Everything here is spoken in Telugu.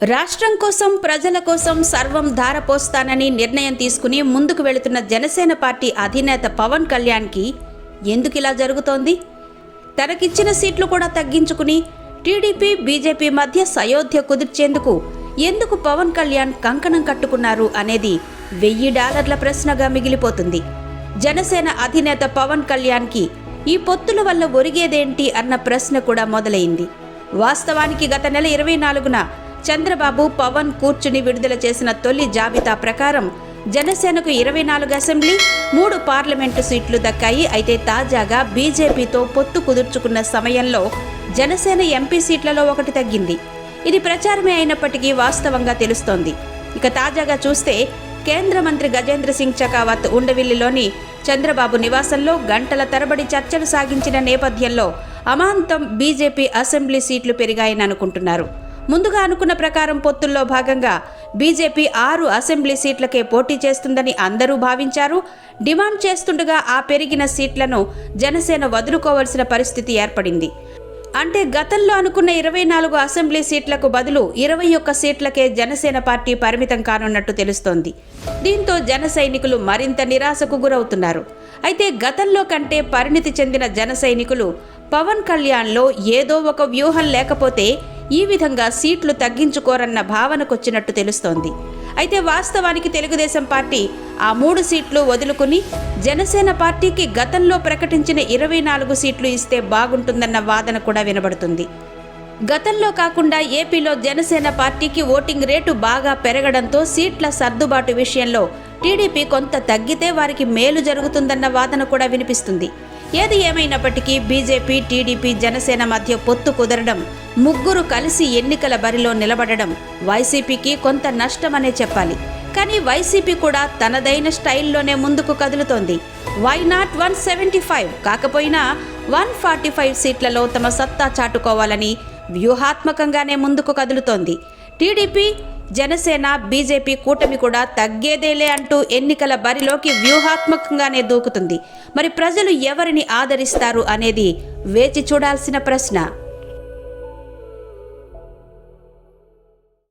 రాష్ట్రం కోసం ప్రజల కోసం సర్వం ధారపోస్తానని నిర్ణయం తీసుకుని ముందుకు వెళుతున్న జనసేన పార్టీ అధినేత పవన్ కళ్యాణ్కి ఎందుకు ఇలా జరుగుతోంది? తనకిచ్చిన సీట్లు కూడా తగ్గించుకుని టీడీపీ బీజేపీ మధ్య సయోధ్య కుదిర్చేందుకు ఎందుకు పవన్ కళ్యాణ్ కంకణం కట్టుకున్నారు అనేది $1000 ప్రశ్నగా మిగిలిపోతుంది. జనసేన అధినేత పవన్ కళ్యాణ్కి ఈ పొత్తుల వల్ల ఒరిగేదేంటి అన్న ప్రశ్న కూడా మొదలైంది. వాస్తవానికి గత నెల 24న చంద్రబాబు పవన్ కూర్చుని విడుదల చేసిన తొలి జాబితా ప్రకారం జనసేనకు 24 అసెంబ్లీ 3 పార్లమెంటు సీట్లు దక్కాయి. అయితే తాజాగా బీజేపీతో పొత్తు కుదుర్చుకున్న సమయంలో జనసేన ఎంపీ సీట్లలో ఒకటి తగ్గింది. ఇది ప్రచారమే అయినప్పటికీ వాస్తవంగా తెలుస్తోంది. ఇక తాజాగా చూస్తే కేంద్ర మంత్రి గజేంద్ర సింగ్ షెకావత్ ఉండవిల్లిలోని చంద్రబాబు నివాసంలో గంటల తరబడి చర్చలు సాగించిన నేపథ్యంలో అమాంతం బీజేపీ అసెంబ్లీ సీట్లు పెరిగాయని అనుకుంటున్నారు. ముందుగా అనుకున్న ప్రకారం పొత్తుల్లో భాగంగా బీజేపీ 6 అసెంబ్లీ సీట్లకే పోటీ చేస్తుందని అందరూ భావించారు. డిమాండ్ చేస్తుండగా ఆ పెరిగిన సీట్లను జనసేన వదులుకోవాల్సిన పరిస్థితి ఏర్పడింది. అంటే గతంలో అనుకున్న 24 అసెంబ్లీ సీట్లకు బదులు 21 సీట్లకే జనసేన పార్టీ పరిమితం కానున్నట్టు తెలుస్తోంది. దీంతో జన సైనికులు మరింత నిరాశకు గురవుతున్నారు. అయితే గతంలో కంటే పరిణితి చెందిన జన సైనికులు పవన్ కళ్యాణ్లో ఏదో ఒక వ్యూహం లేకపోతే ఈ విధంగా సీట్లు తగ్గించుకోరన్న భావనకొచ్చినట్టు తెలుస్తోంది. అయితే వాస్తవానికి తెలుగుదేశం పార్టీ ఆ 3 సీట్లు వదులుకుని జనసేన పార్టీకి గతంలో ప్రకటించిన 24 సీట్లు ఇస్తే బాగుంటుందన్న వాదన కూడా వినబడుతుంది. గతంలో కాకుండా ఏపీలో జనసేన పార్టీకి ఓటింగ్ రేటు బాగా పెరగడంతో సీట్ల సర్దుబాటు విషయంలో టీడీపీ కొంత తగ్గితే వారికి మేలు జరుగుతుందన్న వాదన కూడా వినిపిస్తుంది. ఏది ఏమైనప్పటికీ బీజేపీ టీడీపీ జనసేన మధ్య పొత్తు కుదరడం, ముగ్గురు కలిసి ఎన్నికల బరిలో నిలబడడం వైసీపీకి కొంత నష్టమనే చెప్పాలి. కానీ వైసీపీ కూడా తనదైన స్టైల్లోనే ముందుకు కదులుతోంది. వై నాట్ 175 కాకపోయినా 145 సీట్లలో తమ సత్తా చాటుకోవాలని వ్యూహాత్మకంగానే ముందుకు కదులుతోంది. టీడీపీ జనసేన బీజేపీ కూటమి కూడా తగ్గేదేలే అంటూ ఎన్నికల బరిలోకి వ్యూహాత్మకంగానే దూకుతుంది. మరి ప్రజలు ఎవరిని ఆదరిస్తారు అనేది వేచి చూడాల్సిన ప్రశ్న.